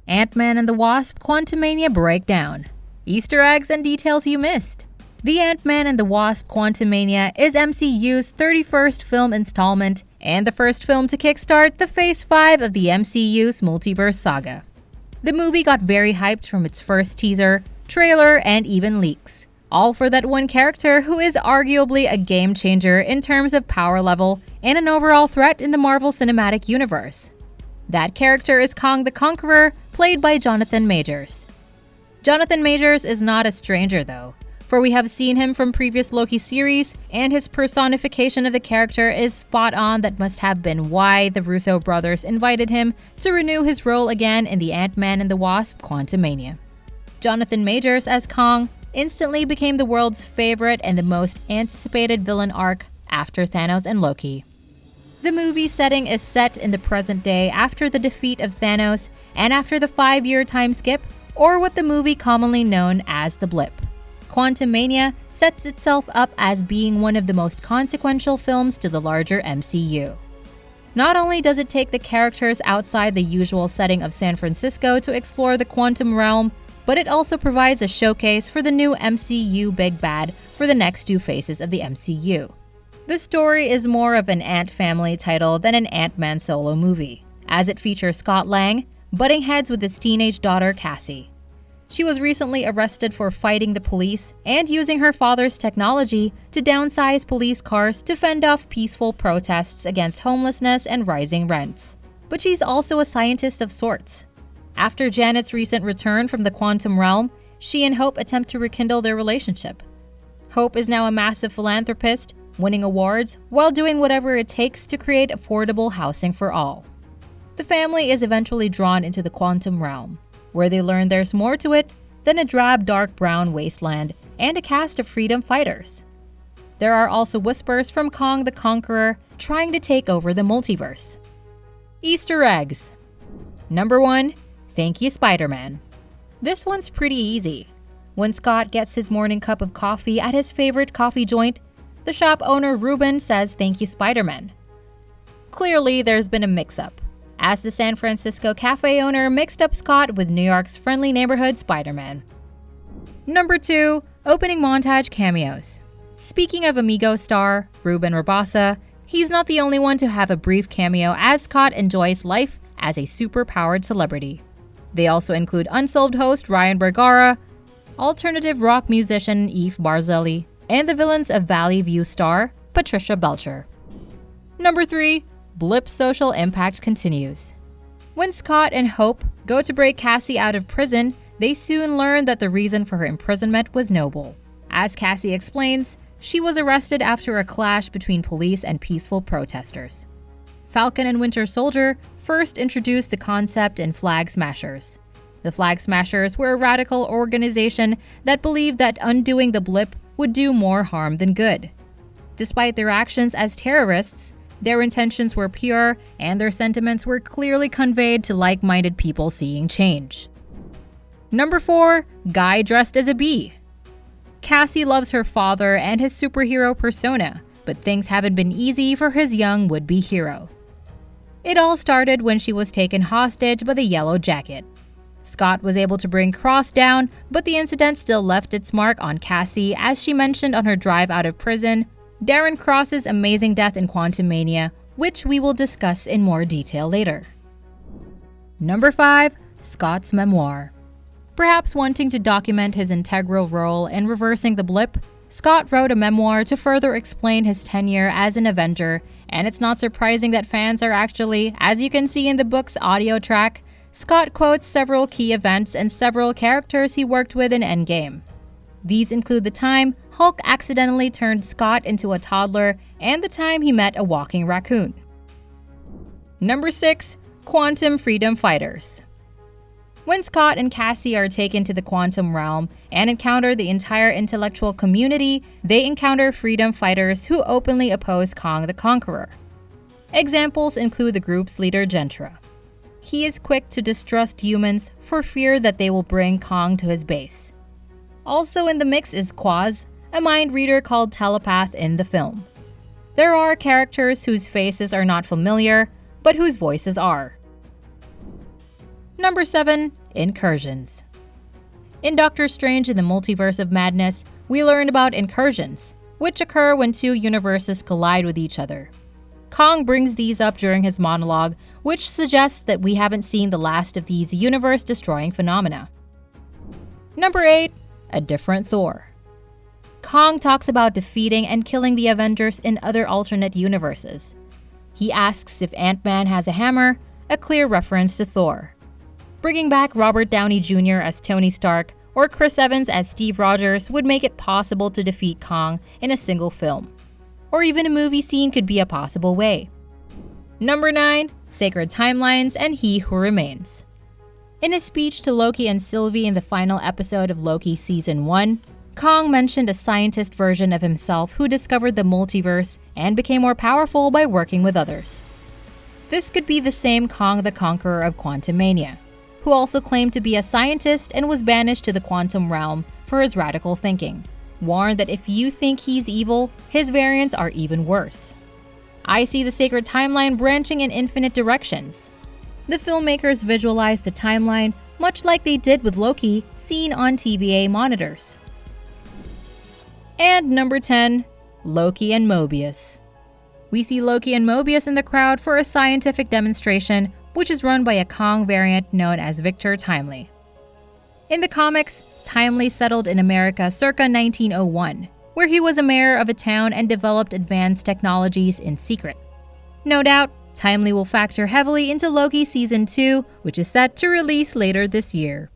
Ant-Man and the Wasp Quantumania Breakdown. Easter eggs and details you missed. The Ant-Man and the Wasp Quantumania is MCU's 31st film installment and the first film to kickstart the Phase 5 of the MCU's multiverse saga. The movie got very hyped from its first teaser, trailer, and even leaks, all for that one character who is arguably a game changer in terms of power level and an overall threat in the Marvel Cinematic Universe. That character is Kang the Conqueror, played by Jonathan Majors. Jonathan Majors is not a stranger though, for we have seen him from previous Loki series, and his personification of the character is spot on. That must have been why the Russo brothers invited him to renew his role again in the Ant-Man and the Wasp Quantumania. Jonathan Majors as Kang instantly became the world's favorite and the most anticipated villain arc after Thanos and Loki. The movie setting is set in the present day after the defeat of Thanos and after the 5-year time skip, or what the movie commonly known as the blip. Quantumania sets itself up as being one of the most consequential films to the larger MCU. Not only does it take the characters outside the usual setting of San Francisco to explore the quantum realm, but it also provides a showcase for the new MCU big bad for the next 2 phases of the MCU. The story is more of an Ant Family title than an Ant-Man solo movie, as it features Scott Lang butting heads with his teenage daughter Cassie. She was recently arrested for fighting the police and using her father's technology to downsize police cars to fend off peaceful protests against homelessness and rising rents. But she's also a scientist of sorts. After Janet's recent return from the quantum realm, she and Hope attempt to rekindle their relationship. Hope is now a massive philanthropist, winning awards while doing whatever it takes to create affordable housing for all. The family is eventually drawn into the quantum realm, where they learn there's more to it than a drab dark brown wasteland and a cast of freedom fighters. There are also whispers from Kang the Conqueror trying to take over the multiverse. Easter eggs. Number 1. Thank you, Spider-Man. This one's pretty easy. When Scott gets his morning cup of coffee at his favorite coffee joint, the shop owner Ruben says thank you, Spider-Man. Clearly, there's been a mix-up, as the San Francisco cafe owner mixed up Scott with New York's friendly neighborhood Spider-Man. Number 2. Opening montage cameos. Speaking of Amigo star Ruben Rabasa, he's not the only one to have a brief cameo as Scott enjoys life as a super-powered celebrity. They also include Unsolved host Ryan Bergara, alternative rock musician Eve Barzilli, and the villains of Valley View star Patricia Belcher. Number 3. Blip's social impact continues. When Scott and Hope go to break Cassie out of prison, they soon learn that the reason for her imprisonment was noble. As Cassie explains, she was arrested after a clash between police and peaceful protesters. Falcon and Winter Soldier first introduced the concept in Flag Smashers. The Flag Smashers were a radical organization that believed that undoing the blip would do more harm than good. Despite their actions as terrorists, their intentions were pure and their sentiments were clearly conveyed to like-minded people seeking change. Number 4. Guy dressed as a bee. Cassie loves her father and his superhero persona, but things haven't been easy for his young would-be hero. It all started when she was taken hostage by the Yellow Jacket. Scott was able to bring Cross down, but the incident still left its mark on Cassie, as she mentioned on her drive out of prison, Darren Cross's amazing death in Quantumania, which we will discuss in more detail later. Number 5. Scott's memoir. Perhaps wanting to document his integral role in reversing the blip, Scott wrote a memoir to further explain his tenure as an Avenger, and it's not surprising that fans are actually, as you can see in the book's audio track, Scott quotes several key events and several characters he worked with in Endgame. These include the time Hulk accidentally turned Scott into a toddler and the time he met a walking raccoon. Number 6. Quantum Freedom Fighters. When Scott and Cassie are taken to the quantum realm and encounter the entire intellectual community, they encounter freedom fighters who openly oppose Kang the Conqueror. Examples include the group's leader Gentra. He is quick to distrust humans for fear that they will bring Kang to his base. Also in the mix is Quaz, a mind reader called Telepath in the film. There are characters whose faces are not familiar, but whose voices are. Number 7. Incursions. In Doctor Strange in the Multiverse of Madness, we learned about incursions, which occur when two universes collide with each other. Kang brings these up during his monologue, which suggests that we haven't seen the last of these universe-destroying phenomena. Number 8. A different Thor. Kang talks about defeating and killing the Avengers in other alternate universes. He asks if Ant-Man has a hammer, a clear reference to Thor. Bringing back Robert Downey Jr. as Tony Stark or Chris Evans as Steve Rogers would make it possible to defeat Kang in a single film. Or even a movie scene could be a possible way. Number 9. Sacred Timelines and He Who Remains. In his speech to Loki and Sylvie in the final episode of Loki Season 1, Kang mentioned a scientist version of himself who discovered the multiverse and became more powerful by working with others. This could be the same Kang the Conqueror of Quantumania, who also claimed to be a scientist and was banished to the quantum realm for his radical thinking, warned that if you think he's evil, his variants are even worse. I see the sacred timeline branching in infinite directions. The filmmakers visualized the timeline much like they did with Loki, seen on TVA monitors. And number 10. Loki and Mobius. We see Loki and Mobius in the crowd for a scientific demonstration, which is run by a Kang variant known as Victor Timely. In the comics, Timely settled in America circa 1901, where he was a mayor of a town and developed advanced technologies in secret. No doubt, Timely will factor heavily into Loki Season 2, which is set to release later this year.